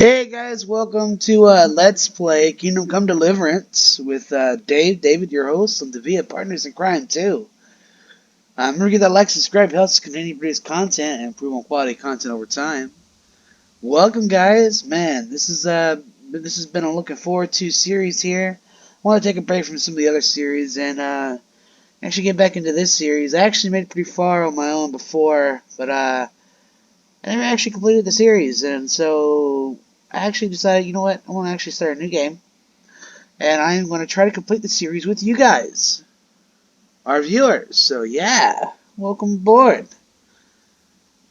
Hey guys, welcome to Let's Play Kingdom Come Deliverance with David, your host of the Via Partners in Crime too. Remember to get that like, subscribe, helps us continue to produce content and improve on quality content over time. Welcome guys, man. This has been a looking forward to series here. I want to take a break from some of the other series and actually get back into this series. I actually made it pretty far on my own before, but I never actually completed the series, and so I actually decided, you know what, I want to actually start a new game, and I'm going to try to complete the series with you guys, our viewers. So yeah, welcome aboard.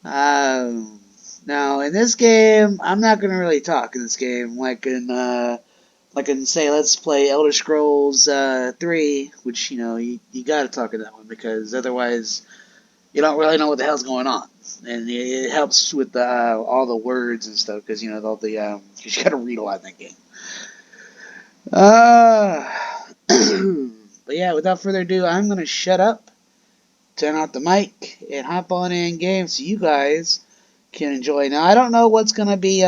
Um, Now in this game, I'm not going to really talk in this game like in say Let's Play Elder Scrolls 3, which you got to talk in that one because otherwise you don't really know what the hell's going on, and it helps with all the words and stuff because all the cause you got to read a lot in that game. Uh, but yeah, without further ado, I'm gonna shut up, turn off the mic, and hop on in game so you guys can enjoy. Now I don't know what's gonna be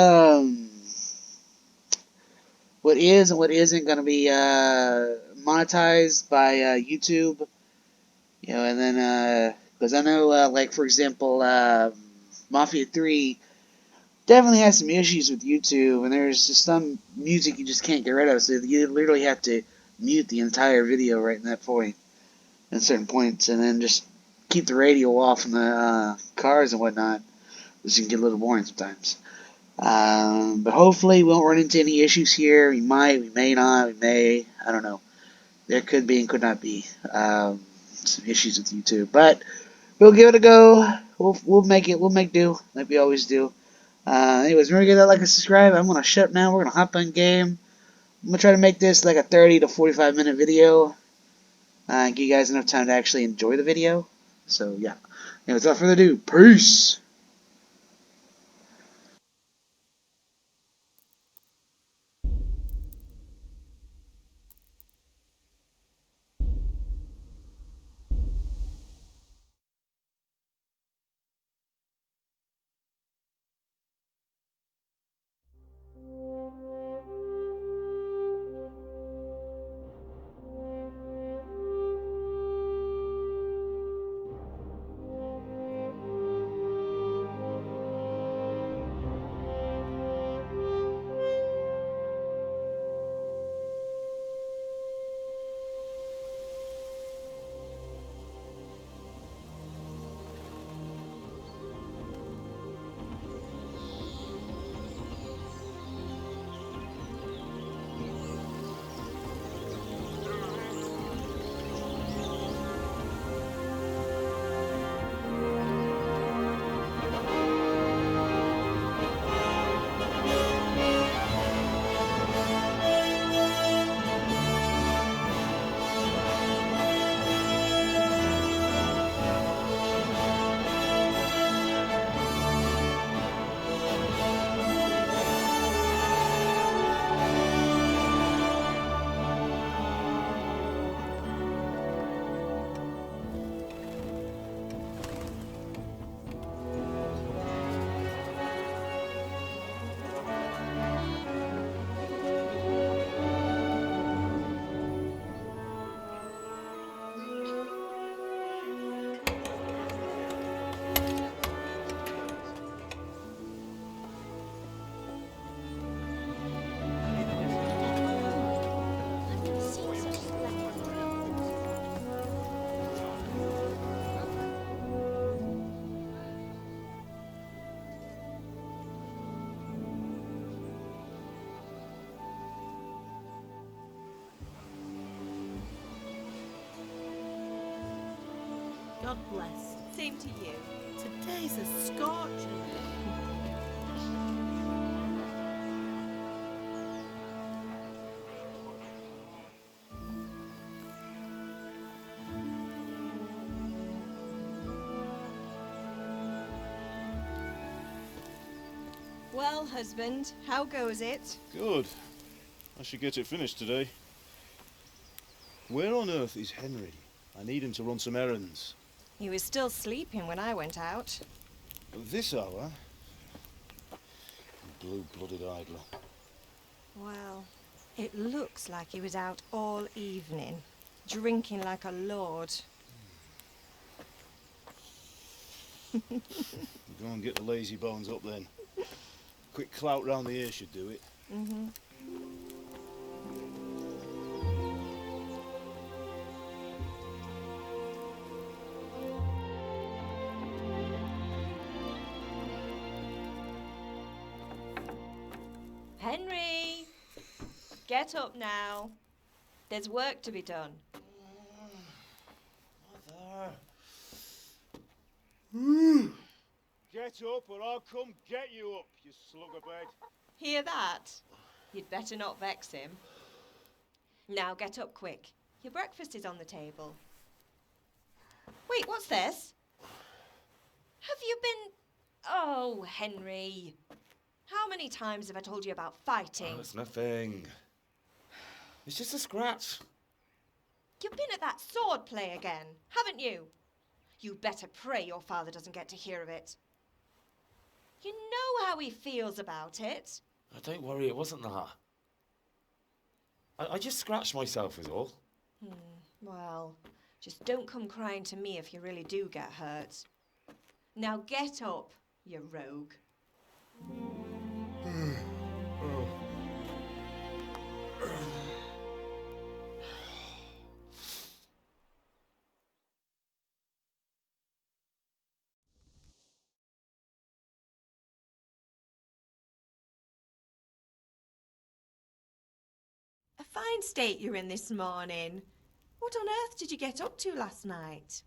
what is and what isn't gonna be monetized by YouTube, and then because I know like for example Mafia 3 definitely has some issues with YouTube, and there's just some music you just can't get rid of, so you literally have to mute the entire video right in that point, at certain points, and then just keep the radio off in the cars and whatnot, which can get a little boring sometimes. But hopefully we won't run into any issues here. We might, we may not, we may, I don't know. There could be and could not be some issues with YouTube, but we'll give it a go. We'll make it. We'll make do like we always do. Anyways, remember to get that like and subscribe. I'm gonna shut up now. We're gonna hop on game. I'm gonna try to make this like a 30 to 45 minute video. Give you guys enough time to actually enjoy the video. So yeah. Anyways, without further ado, peace. God bless. Same to you. Today's a scorcher. Well, husband, how goes it? Good. I should get it finished today. Where on earth is Henry? I need him to run some errands. He was still sleeping when I went out. At this hour? blue-blooded idler. Well, it looks like he was out all evening, drinking like a lord. Go and get the lazy bones up then. Quick clout round the ear should do it. Mm-hmm. Henry! Get up now. There's work to be done. Mother! Get up or I'll come get you up, you slugabed. Hear that? You'd better not vex him. Now get up quick. Your breakfast is on the table. Wait, what's this? Have you been... Oh, Henry. How many times have I told you about fighting? Oh, it's nothing. It's just a scratch. You've been at that sword play again, haven't you? You better pray your father doesn't get to hear of it. You know how he feels about it. Oh, don't worry, it wasn't that. I just scratched myself is all. Well, just don't come crying to me if you really do get hurt. Now get up, you rogue. A fine state you're in this morning. What on earth did you get up to last night?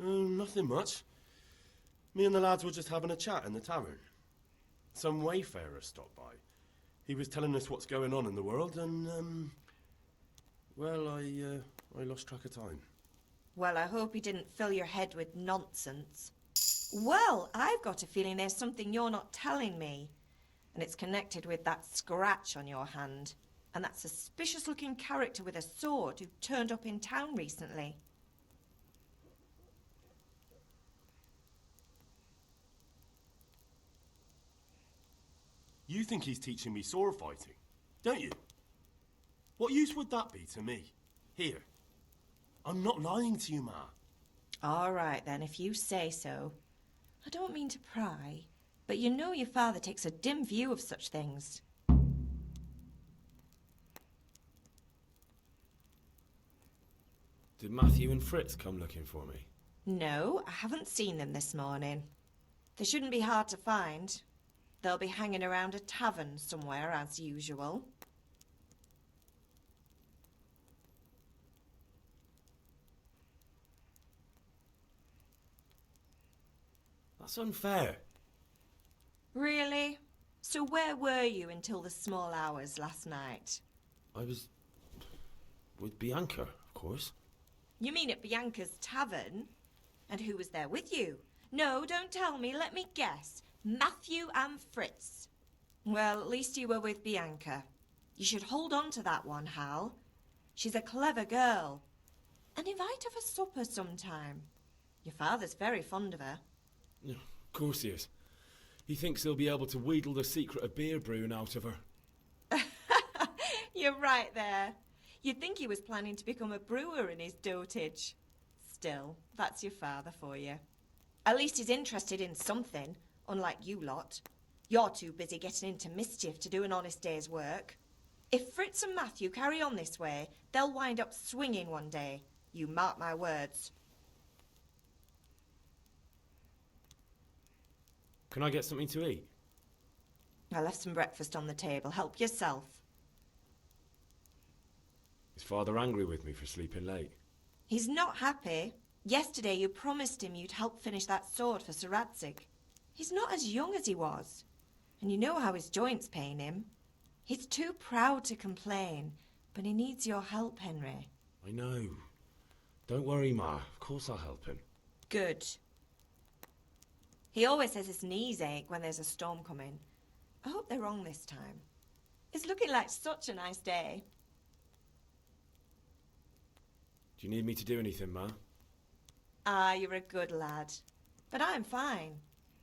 Nothing much. Me and the lads were just having a chat in the tavern. Some wayfarer stopped by. He was telling us what's going on in the world and, well, I lost track of time. Well, I hope he didn't fill your head with nonsense. Well, I've got a feeling there's something you're not telling me. And it's connected with that scratch on your hand. And that suspicious-looking character with a sword who turned up in town recently. You think he's teaching me sword fighting, don't you? What use would that be to me? Here. I'm not lying to you, Ma. All right, then, if you say so. I don't mean to pry, but you know your father takes a dim view of such things. Did Matthew and Fritz come looking for me? No, I haven't seen them this morning. They shouldn't be hard to find. They'll be hanging around a tavern somewhere, as usual. That's unfair. Really? So where were you until the small hours last night? I was with Bianca, of course. You mean at Bianca's tavern? And who was there with you? No, don't tell me, let me guess. Matthew and Fritz. Well, at least you were with Bianca. You should hold on to that one, Hal. She's a clever girl. And invite her for supper sometime. Your father's very fond of her. Yeah, of course he is. He thinks he'll be able to wheedle the secret of beer brewing out of her. You're right there. You'd think he was planning to become a brewer in his dotage. Still, that's your father for you. At least he's interested in something, unlike you lot. You're too busy getting into mischief to do an honest day's work. If Fritz and Matthew carry on this way, they'll wind up swinging one day. You mark my words. Can I get something to eat? I left some breakfast on the table. Help yourself. Is Father angry with me for sleeping late? He's not happy. Yesterday you promised him you'd help finish that sword for Sir Radzig. He's not as young as he was. And you know how his joints pain him. He's too proud to complain, but he needs your help, Henry. I know. Don't worry, Ma. Of course I'll help him. Good. He always says his knees ache when there's a storm coming. I hope they're wrong this time. It's looking like such a nice day. Do you need me to do anything, Ma? Ah, you're a good lad. But I'm fine.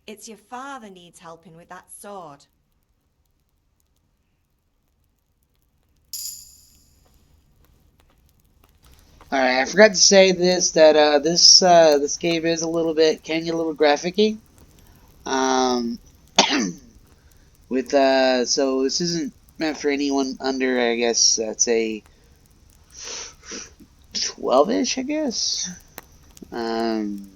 It's your father needs helping with that sword. Alright, I forgot to say this, that this game is a little bit, can get a little graphic-y. Um, so this isn't meant for anyone under, I guess, let's say, 12-ish, I guess. Um,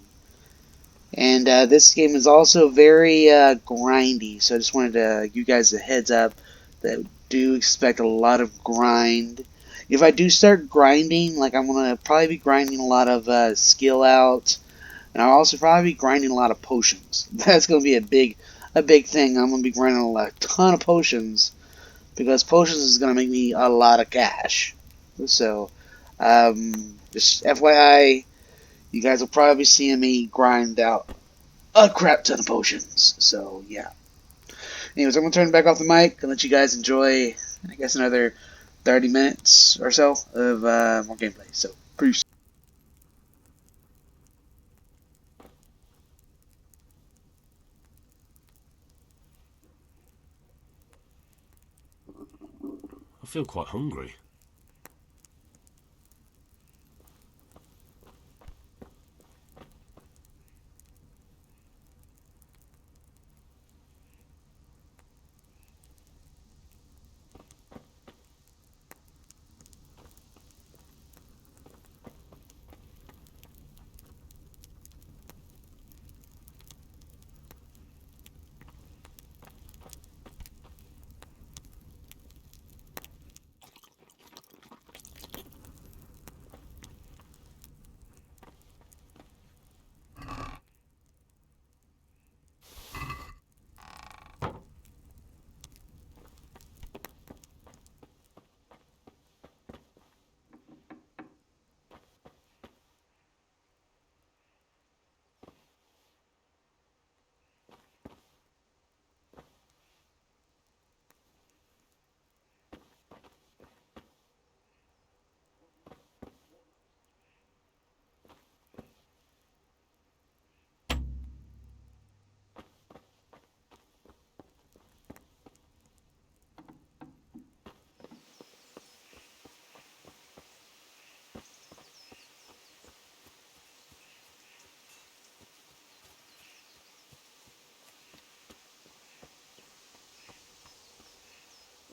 and this game is also very grindy, so I just wanted to give you guys a heads up that do expect a lot of grind. If I do start grinding, like I'm gonna probably be grinding a lot of skill out, and I'll also probably be grinding a lot of potions. That's gonna be a big thing. I'm gonna be grinding a ton of potions because potions is gonna make me a lot of cash. So, just FYI, you guys will probably be seeing me grind out a crap ton of potions. So yeah. Anyways, I'm gonna turn back off the mic and let you guys enjoy, I guess, another 30 minutes or so of more gameplay. So peace. I feel quite hungry.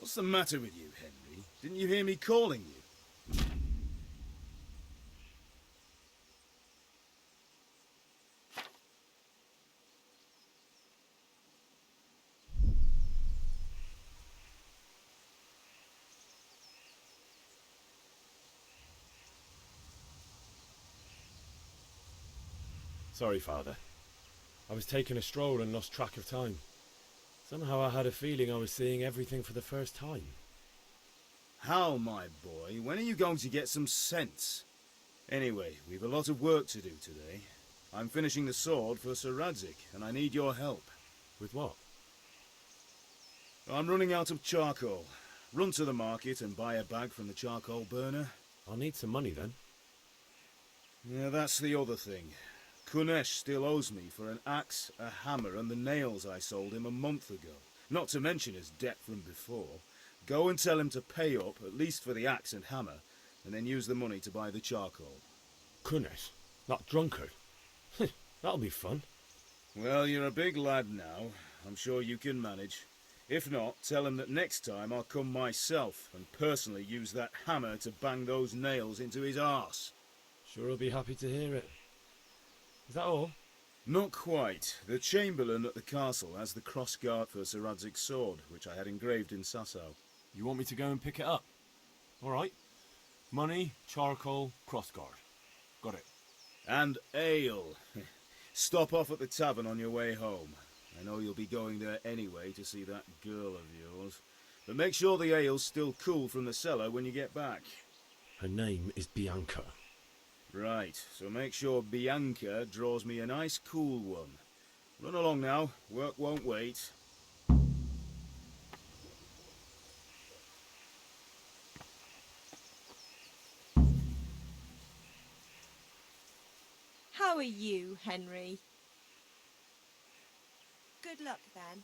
What's the matter with you, Henry? Didn't you hear me calling you? Sorry, Father. I was taking a stroll and lost track of time. Somehow I had a feeling I was seeing everything for the first time. How, my boy? When are you going to get some sense? Anyway, we've a lot of work to do today. I'm finishing the sword for Sir Radzik, and I need your help. With what? I'm running out of charcoal. Run to the market and buy a bag from the charcoal burner. I'll need some money then. Yeah, that's the other thing. Kunesh still owes me for an axe, a hammer, and the nails I sold him a month ago. Not to mention his debt from before. Go and tell him to pay up, at least for the axe and hammer, and then use the money to buy the charcoal. Kunesh? That drunkard? That'll be fun. Well, you're a big lad now. I'm sure you can manage. If not, tell him that next time I'll come myself and personally use that hammer to bang those nails into his arse. Sure he'll be happy to hear it. Is that all? Not quite. The Chamberlain at the castle has the crossguard for Sir Radzig's sword, which I had engraved in Sasau. You want me to go and pick it up? Alright. Money, charcoal, crossguard. Got it. And ale. Stop off at the tavern on your way home. I know you'll be going there anyway to see that girl of yours. But make sure the ale's still cool from the cellar when you get back. Her name is Bianca. Right, so make sure Bianca draws me a nice cool one. Run along now, work won't wait. How are you, Henry? Good luck, then.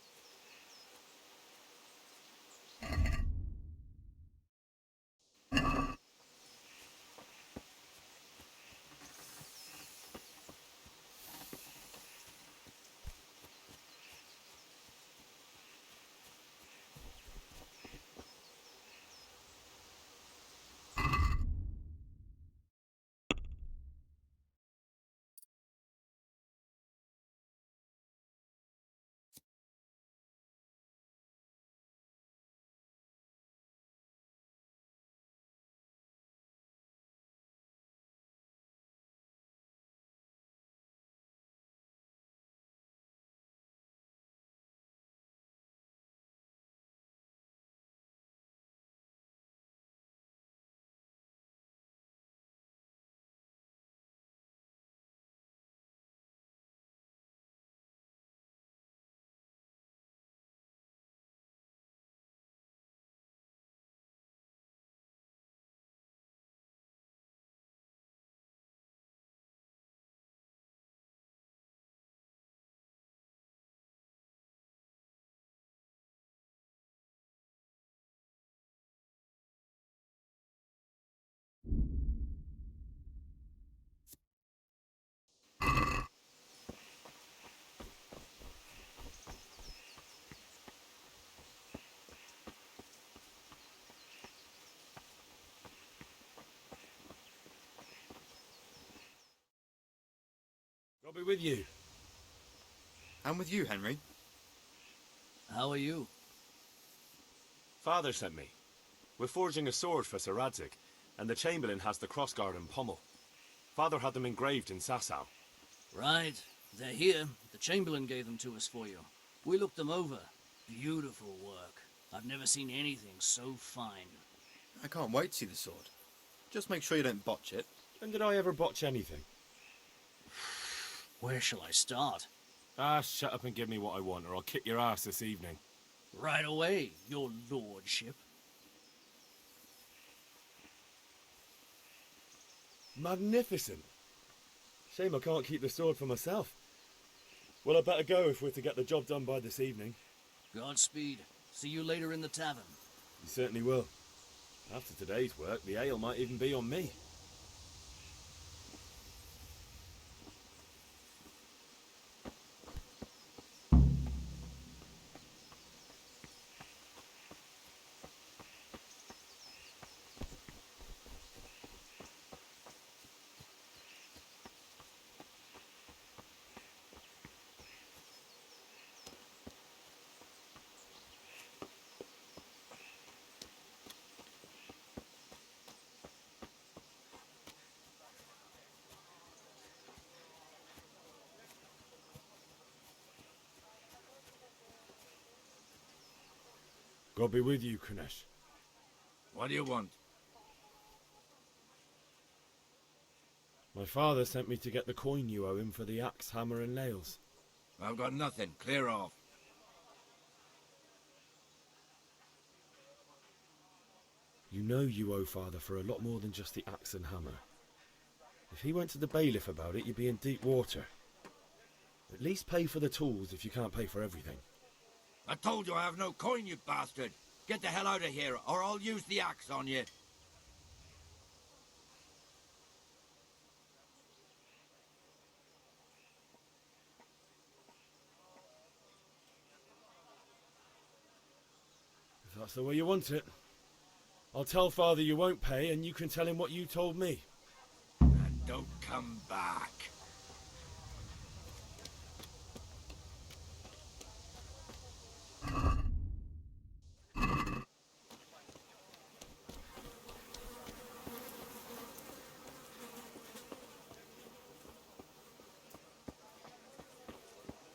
I'll be with you. And with you, Henry. How are you? Father sent me. We're forging a sword for Sir Radzig, and the Chamberlain has the crossguard and pommel. Father had them engraved in Sasau. Right. They're here. The Chamberlain gave them to us for you. We looked them over. Beautiful work. I've never seen anything so fine. I can't wait to see the sword. Just make sure you don't botch it. When did I ever botch anything? Where shall I start? Ah, shut up and give me what I want, or I'll kick your ass this evening. Right away, your lordship. Magnificent. Shame I can't keep the sword for myself. Well, I better go if we're to get the job done by this evening. Godspeed. See you later in the tavern. You certainly will. After today's work, the ale might even be on me. God be with you, Kunesh. What do you want? My father sent me to get the coin you owe him for the axe, hammer and nails. I've got nothing. Clear off. You know you owe father for a lot more than just the axe and hammer. If he went to the bailiff about it, you'd be in deep water. At least pay for the tools if you can't pay for everything. I told you I have no coin, you bastard. Get the hell out of here, or I'll use the axe on you. If that's the way you want it. I'll tell father you won't pay, and you can tell him what you told me. And don't come back.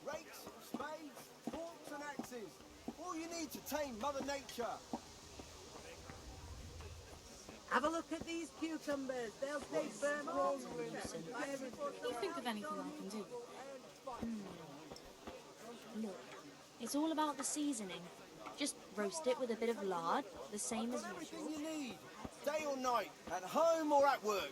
Rakes, spades, forks and axes. All you need to tame Mother Nature. Have a look at these cucumbers. They'll stay burnt all winter. Can you think of anything I can do? Look, it's all about the seasoning. Just roast it with a bit of lard, the same as Everything usual. you need, day or night, at home or at work.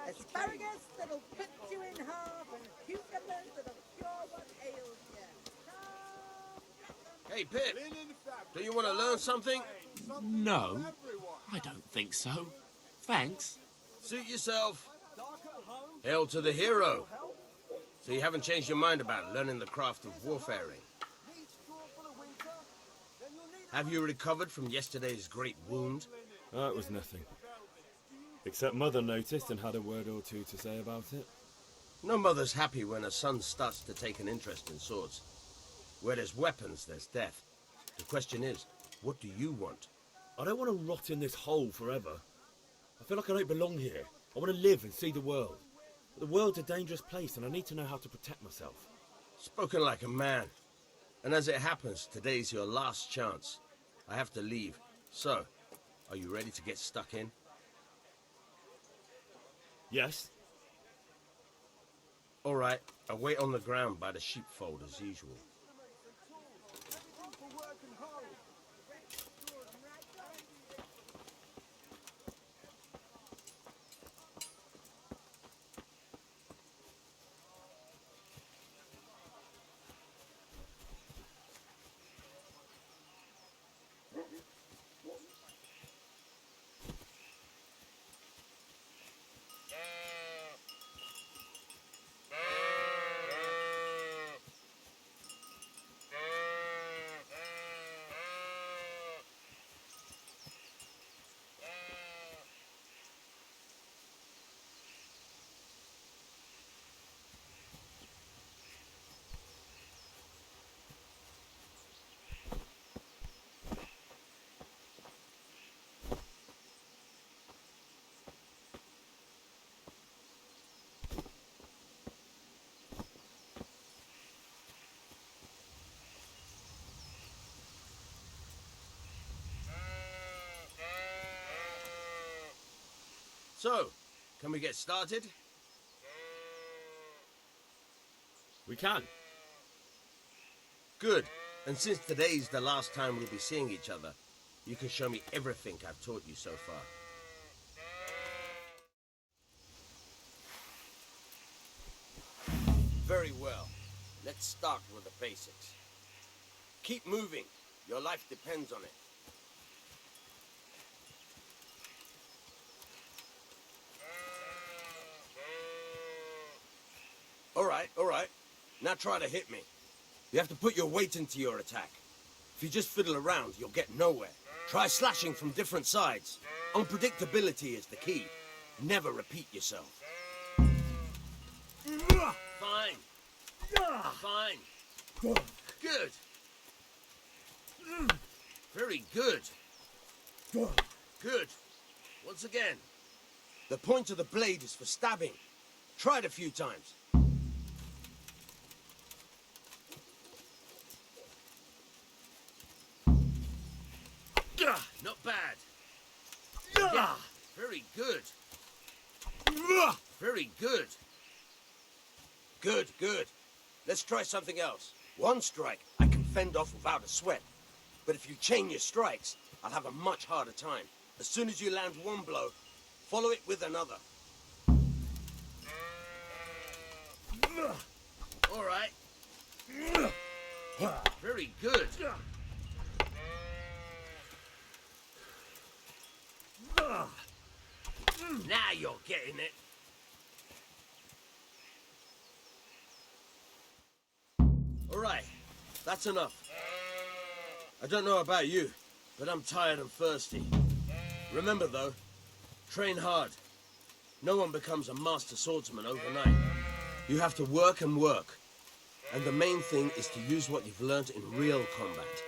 Asparagus that'll cut you in half, and cucumbers that'll cure what ails you. Hey, Pip, do you want to learn something? No, I don't think so. Thanks. Suit yourself. Hail to the hero. So you haven't changed your mind about learning the craft of warfaring? Have you recovered from yesterday's great wound? That was nothing. Except Mother noticed and had a word or two to say about it. No mother's happy when a son starts to take an interest in swords. Where there's weapons, there's death. The question is, what do you want? I don't want to rot in this hole forever. I feel like I don't belong here. I want to live and see the world. But the world's a dangerous place and I need to know how to protect myself. Spoken like a man. And as it happens, today's your last chance. I have to leave. So, are you ready to get stuck in? Yes. All right, I'll wait on the ground by the sheepfold as usual. So, can we get started? We can. Good. And since today's the last time we'll be seeing each other, you can show me everything I've taught you so far. Very well. Let's start with the basics. Keep moving. Your life depends on it. All right. Now try to hit me. You have to put your weight into your attack. If you just fiddle around, you'll get nowhere. Try slashing from different sides. Unpredictability is the key. Never repeat yourself. Fine. Fine. Good. Very good. Good. Once again. The point of the blade is for stabbing. Try it a few times. Not bad. Yeah, very good. Very good. Good. Let's try something else. One strike I can fend off without a sweat. But if you chain your strikes, I'll have a much harder time. As soon as you land one blow, follow it with another. All right. Very good. Now you're getting it. All right, that's enough. I don't know about you, but I'm tired and thirsty. Remember though, train hard. No one becomes a master swordsman overnight. You have to work and work. And the main thing is to use what you've learned in real combat.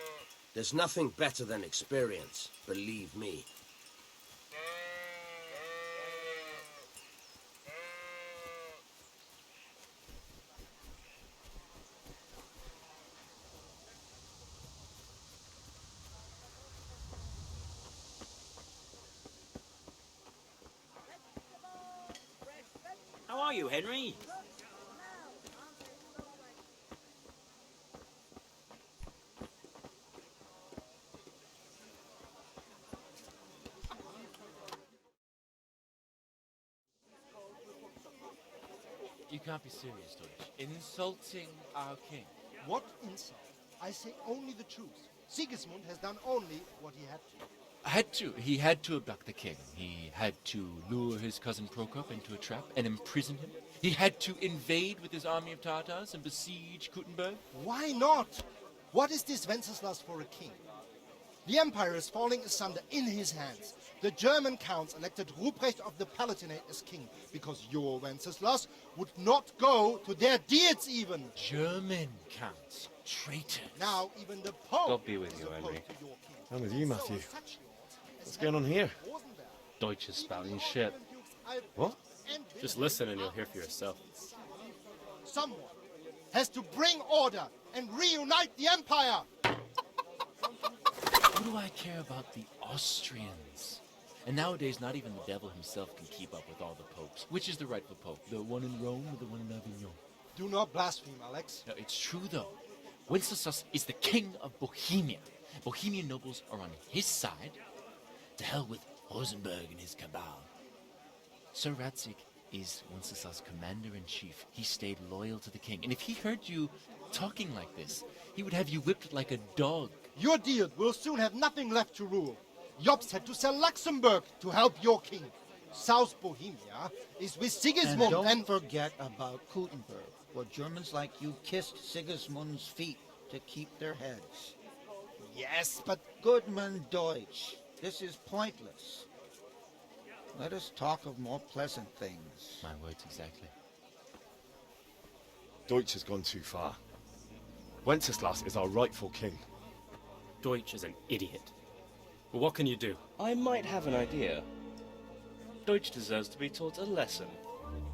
There's nothing better than experience, believe me. are you, Henry? You can't be serious, Deutsch. In insulting our king. What insult? I say only the truth. Sigismund has done only what he had to. He had to abduct the king. He had to lure his cousin Prokop into a trap and imprison him. He had to invade with his army of Tartars and besiege Kuttenberg. Why not? What is this Wenceslas for a king? The empire is falling asunder in his hands. The German counts elected Ruprecht of the Palatinate as king because your Wenceslas would not go to their deeds even. German counts. Traitors. Now even the Pope. God be with you, Henry. I'm with you, Matthew. What's going on here? Deutsch is spouting shit. What? Just listen and you'll hear for yourself. Someone has to bring order and reunite the empire. What do I care about the Austrians? And nowadays, not even the devil himself can keep up with all the popes. Which is the rightful pope? The one in Rome or the one in Avignon? Do not blaspheme, Alex. No, it's true, though. Wenceslas is the king of Bohemia. Bohemian nobles are on his side. To hell with Rosenberg and his cabal. Sir Ratzig is Wenceslas' commander-in-chief. He stayed loyal to the king. And if he heard you talking like this, he would have you whipped like a dog. Your deal will soon have nothing left to rule. Jobst had to sell Luxembourg to help your king. South Bohemia is with Sigismund and don't forget about Kuttenberg, where Germans like you kissed Sigismund's feet to keep their heads. Yes, but... Goodman Deutsch, this is pointless. Let us talk of more pleasant things. My words exactly. Deutsch has gone too far. Wenceslas is our rightful king. Deutsch is an idiot. But what can you do? I might have an idea. Deutsch deserves to be taught a lesson.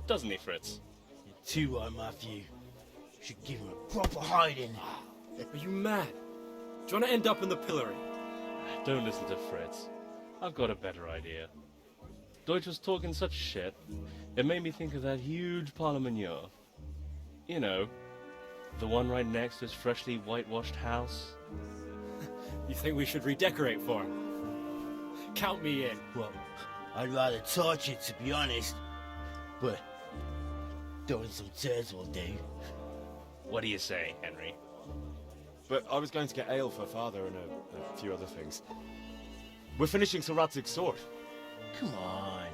Doesn't he, Fritz? You're too right, Matthew. Should give him a proper hiding. Are you mad? Do you want to end up in the pillory? Don't listen to Fritz. I've got a better idea. Deutsch was talking such shit, it made me think of that huge Parliament. You know, the one right next to his freshly whitewashed house. You think we should redecorate for him? Count me in. Well, I'd rather torch it, to be honest. But throwing some tears will do. What do you say, Henry? But I was going to get ale for father and a few other things. We're finishing Sir Radzig's sword. Come on.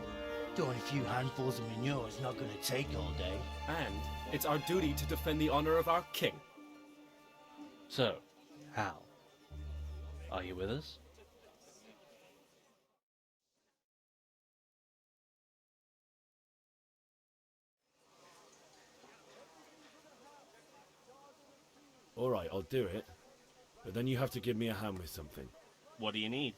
Throwing a few handfuls of manure is not going to take all day. And it's our duty to defend the honor of our king. So, Hal, are you with us? All right, I'll do it. But then you have to give me a hand with something. What do you need?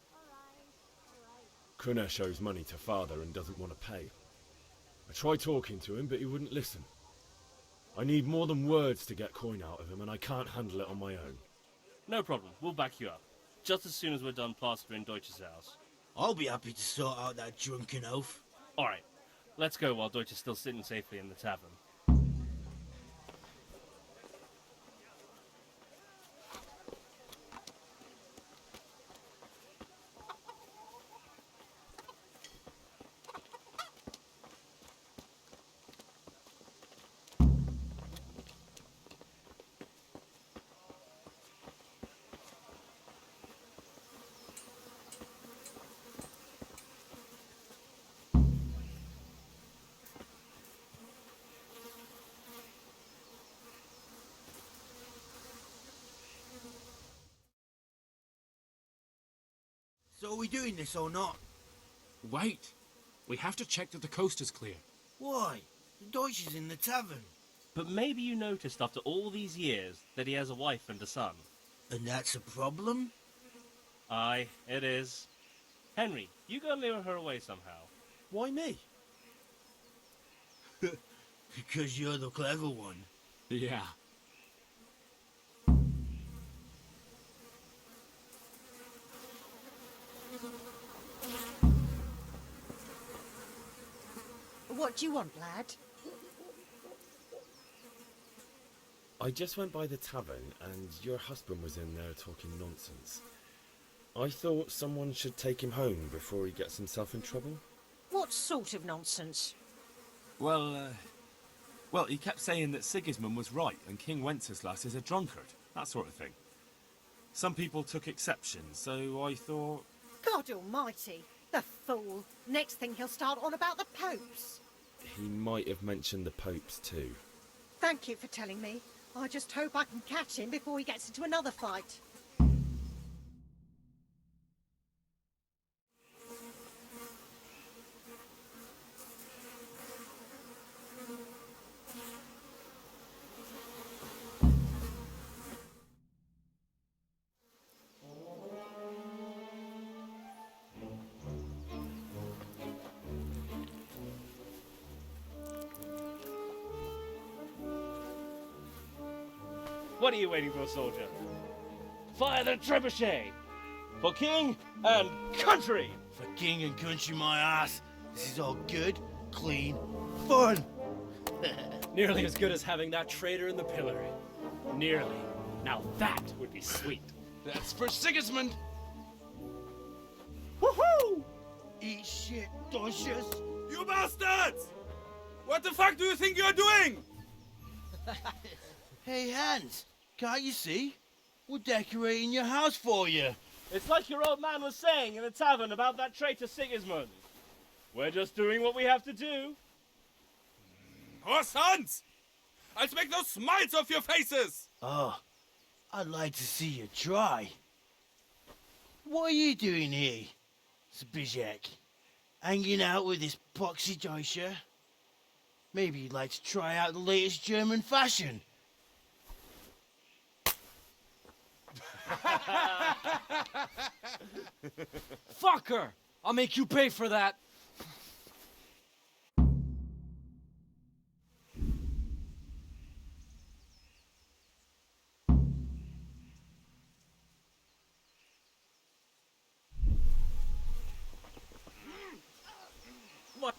Kunesh owes money to father and doesn't want to pay. I tried talking to him, but he wouldn't listen. I need more than words to get coin out of him, and I can't handle it on my own. No problem, we'll back you up. Just as soon as we're done plastering Deutsch's house. I'll be happy to sort out that drunken oaf. Alright, let's go while Deutsch is still sitting safely in the tavern. So are we doing this or not? Wait. We have to check that the coast is clear. Why? The Deutsch is in the tavern. But maybe you noticed after all these years that he has a wife and a son. And that's a problem? Aye, it is. Henry, you go lure her away somehow. Why me? Because you're the clever one. Yeah. What do you want, lad? I just went by the tavern and your husband was in there talking nonsense. I thought someone should take him home before he gets himself in trouble. What sort of nonsense? Well, he kept saying that Sigismund was right and King Wenceslas is a drunkard, that sort of thing. Some people took exception, so I thought... God almighty, the fool. Next thing he'll start on about the popes. He might have mentioned the popes too. Thank you for telling me. I just hope I can catch him before he gets into another fight. What are you waiting for, soldier? Fire the trebuchet! For king and country! For king and country, my ass. This is all good, clean, fun. Nearly as good as having that traitor in the pillory. Nearly. Now that would be sweet. That's for Sigismund. Woohoo! Eat shit, Docious. You bastards! What the fuck do you think you're doing? Hey, Hans, can't you see? We're decorating your house for you. It's like your old man was saying in the tavern about that traitor Sigismund. We're just doing what we have to do. Oh, sons! I'll make those smiles off your faces! Oh, I'd like to see you try. What are you doing here, Zbizek? Hanging out with this poxy Deutscher? Maybe you'd like to try out the latest German fashion. Fucker! I'll make you pay for that. What?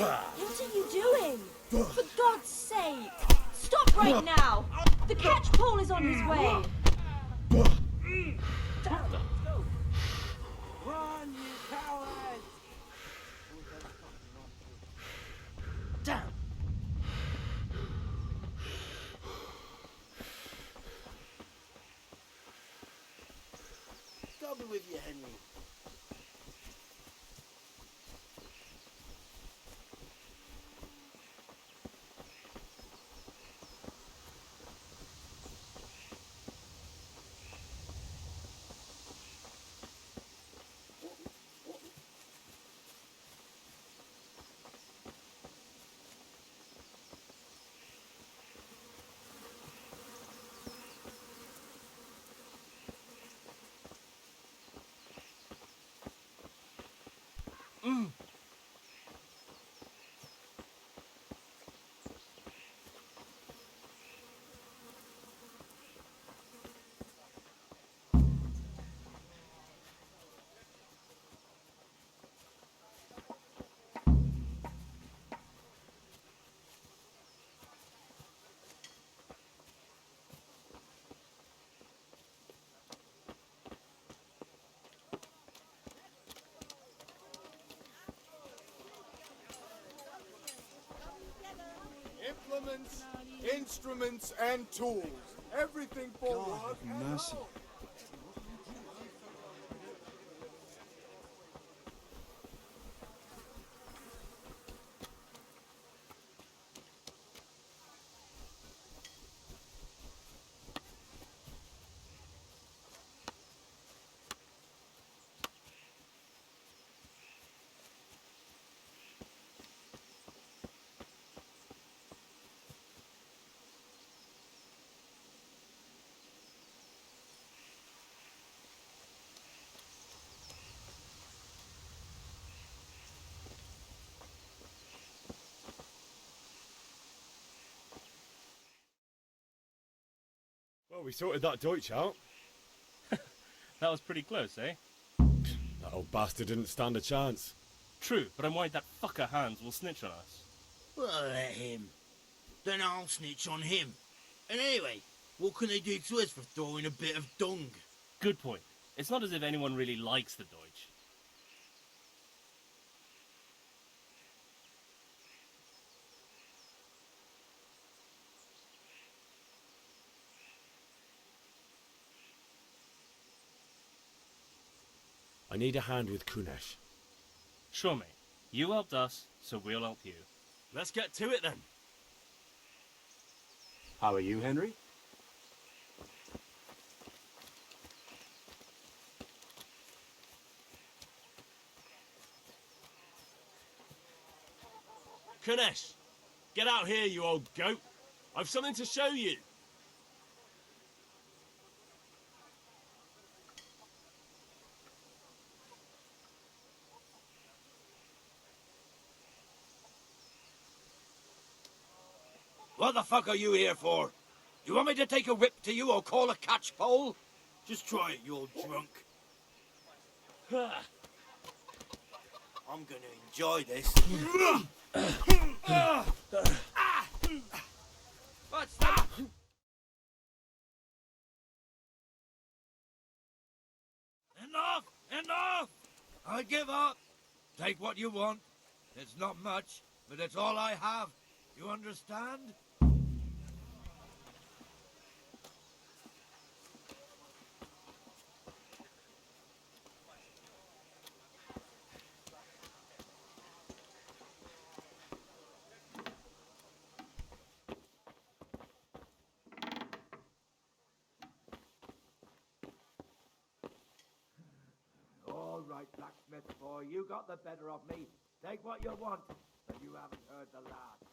What are you doing? For God's sake! Stop right now! The catch pole is on his way! Run, you cowards! Damn! Go be with you, Henry. Implements, instruments, and tools. Everything forward. God have mercy. Well, we sorted that Deutsch out. That was pretty close, eh? That old bastard didn't stand a chance. True, but I'm worried that fucker Hans will snitch on us. Well, let him. Then I'll snitch on him. And anyway, what can they do to us for throwing a bit of dung? Good point. It's not as if anyone really likes the Deutsch. I need a hand with Kunesh. Sure, mate. You helped us, so we'll help you. Let's get to it then. How are you, Henry? Kunesh, get out here, you old goat. I've something to show you. What the fuck are you here for? You want me to take a whip to you or call a catchpole? Just try it, you old drunk. I'm gonna enjoy this. What's that? Enough! Enough! I give up. Take what you want. It's not much, but it's all I have. You understand? All right, blacksmith boy, you got the better of me. Take what you want, but you haven't heard the last.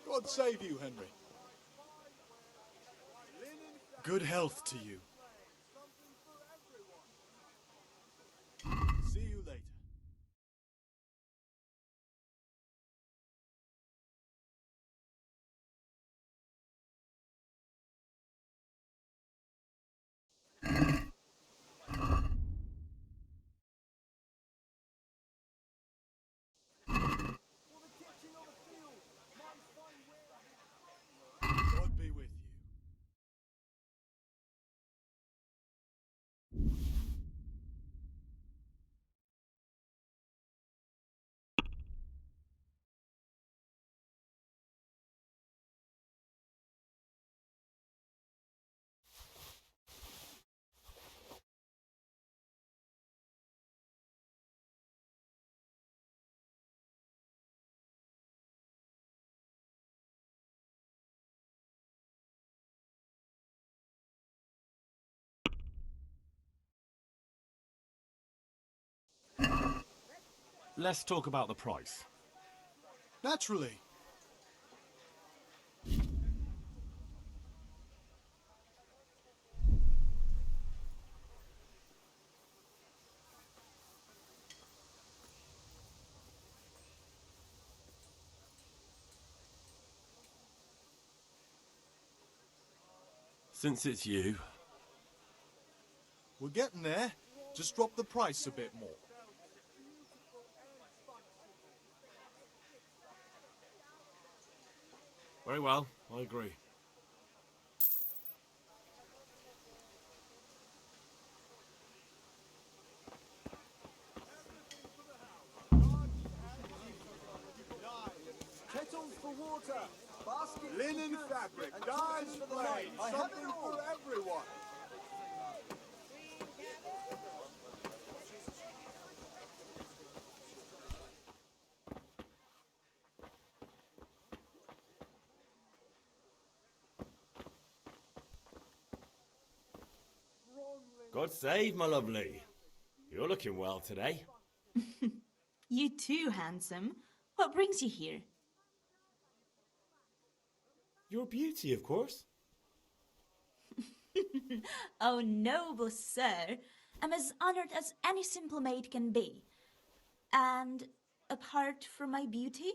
God save you, Henry. Good health to you. See you later. God be with you. Let's talk about the price. Naturally. Since it's you. We're getting there. Just drop the price a bit more. Very well, I agree. Kettles for water, baskets Linen for goods, fabric, and dyes, tools for the blades, night. I have it something all. for everyone. God save, my lovely. You're looking well today. You too, handsome. What brings you here? Your beauty, of course. Oh, noble sir. I'm as honored as any simple maid can be. And apart from my beauty,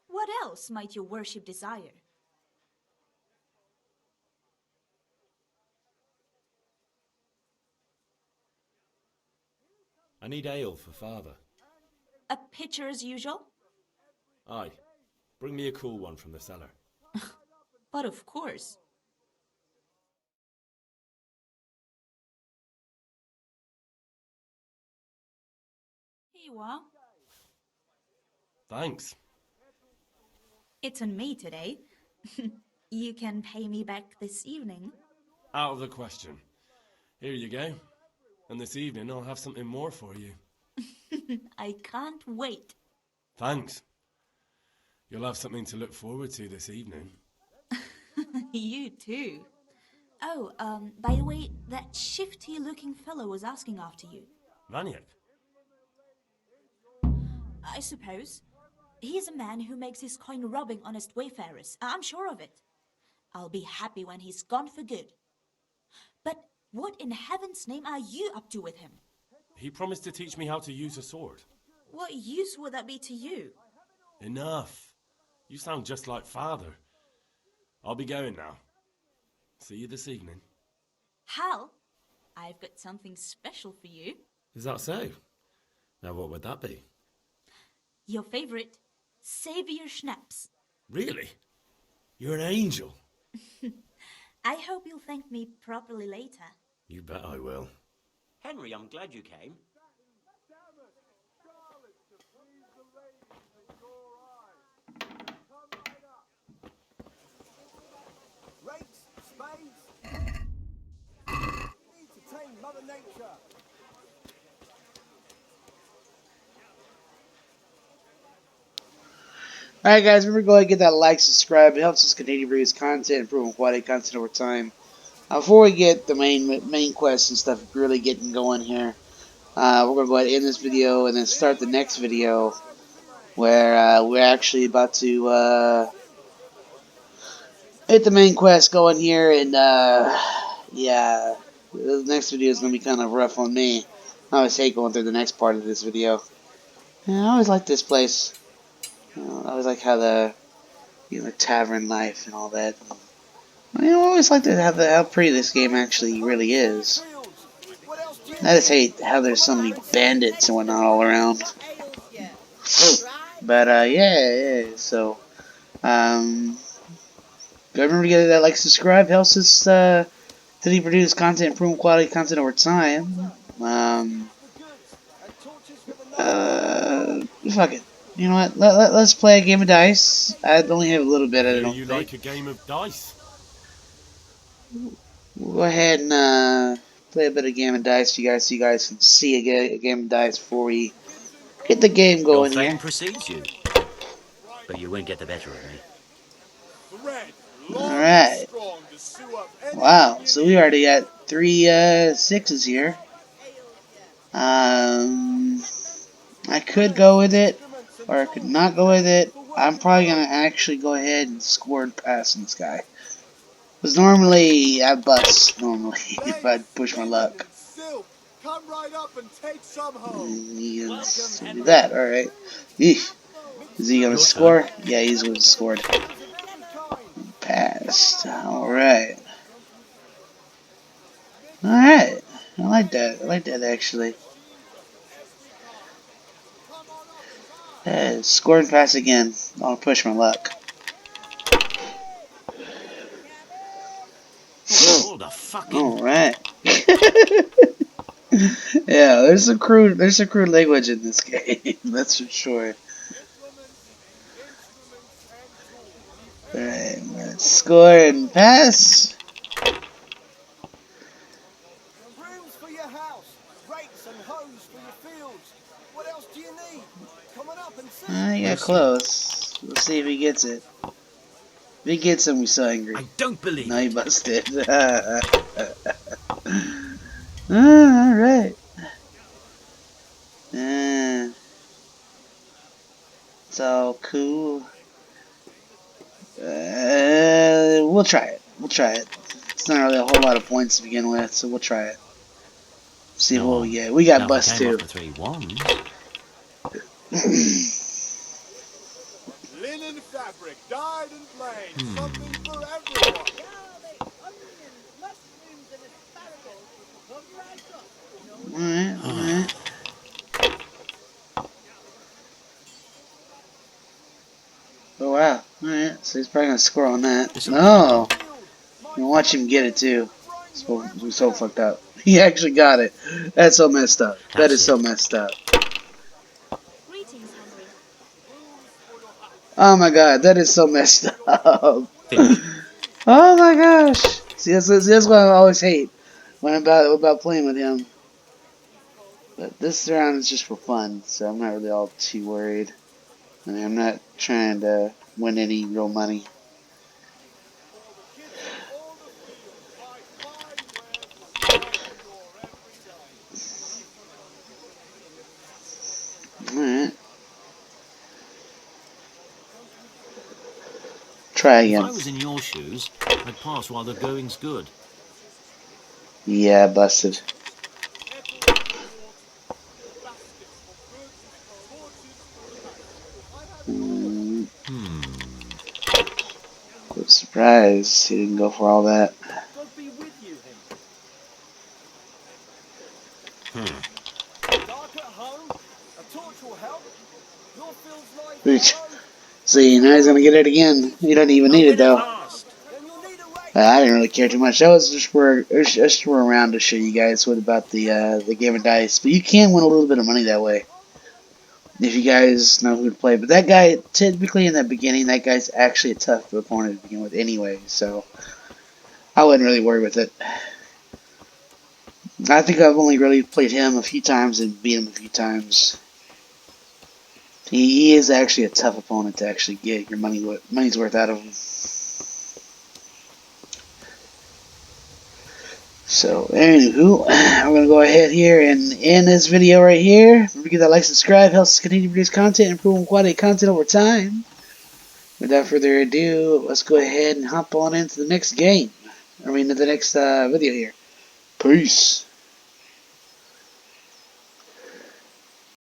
what else might your worship desire? I need ale for father. A pitcher as usual? Aye. Bring me a cool one from the cellar. But of course. Here you are. Thanks. It's on me today. You can pay me back this evening. Out of the question. Here you go. And this evening I'll have something more for you. I can't wait. Thanks. You'll have something to look forward to this evening. You too. Oh, by the way, that shifty-looking fellow was asking after you. Vaniak? I suppose. He is a man who makes his coin robbing honest wayfarers. I'm sure of it. I'll be happy when he's gone for good. But what in heaven's name are you up to with him? He promised to teach me how to use a sword. What use would that be to you? Enough. You sound just like father. I'll be going now. See you this evening. Hal, I've got something special for you. Is that so? Now what would that be? Your favorite Savior Schnapps. Really? You're an angel. I hope you'll thank me properly later. You bet I will. Henry, I'm glad you came. Rakes, spades. Need to tame Mother Nature. Alright guys, remember to go ahead and get that like, subscribe. It helps us continue to produce content, improve quality content over time. Before we get the main quest and stuff really getting going here, we're going to go ahead and end this video and then start the next video where we're actually about to get the main quest going here, and yeah, the next video is going to be kind of rough on me. I always hate going through the next part of this video. Yeah, I always like this place. I always like how the tavern life and all that. I always like to have how pretty this game actually really is. I just hate how there's so many bandits and whatnot all around. But yeah. So remember to get that like, subscribe. Helps us to produce content, improve quality content over time. Fuck it. You know what? Let's play a game of dice. I only have a little bit. I don't You think. like a game of dice? We'll go ahead and play a bit of game of dice, so you guys can see a game of dice before we get the game Your going fame here. precedes you, but you won't get the better of me. Alright. Wow, so we already got 3 6s here. I could go with it, or I could not go with it. I'm probably going to actually go ahead and score and pass on this guy. Because normally, I bust, normally, if I push my luck. Come right up and take some home. Do that, alright. Is he going to score? Yeah, he's going to score. Passed. Alright. Alright. I like that. I like that, actually. Score and pass again. I'll push my luck. Hold the fucking. Alright. Yeah, there's some crude language in this game, that's for sure. Alright, let's score and pass. Brooms for your house, rakes and hoes for your fields. What else do you need? Come on up and see. He got close. We'll see if he gets it. If he gets him, we're so angry. I don't believe no, he busted. Alright. It's all cool. We'll try it. We'll try it. It's not really a whole lot of points to begin with, so we'll try it. See what we get. We got Now, if I bus came off 2. the 3 ones. Linen fabric, dyed and plain, something for everyone. Alright, alright. Oh wow. Alright, so he's probably gonna score on that. No! You watch him get it too. He's so fucked up. He actually got it. That's so messed up. That is so messed up. Oh my god, that is so messed up. Oh my gosh. See, that's what I always hate when about playing with him. But this round is just for fun, so I'm not really all too worried. I mean, I'm not trying to win any real money. Alright. Try If again. I was in your shoes, I'd pass while the going's good. Yeah, busted. I'm surprised he didn't go for all that. Reach. See, now he's gonna get it again. He doesn't even need it though. I didn't really care too much. That was just for a round to show you guys what about the game of dice. But you can win a little bit of money that way if you guys know who to play. But that guy, typically in the beginning, that guy's actually a tough opponent to begin with anyway. So I wouldn't really worry with it. I think I've only really played him a few times and beat him a few times. He is actually a tough opponent to actually get your money's worth out of him. So, anywho, we're going to go ahead here and end this video right here. Remember to give that like, subscribe, helps us continue to produce content, improve quality content over time. Without further ado, let's go ahead and hop on into the next game. I mean, the next video here. Peace.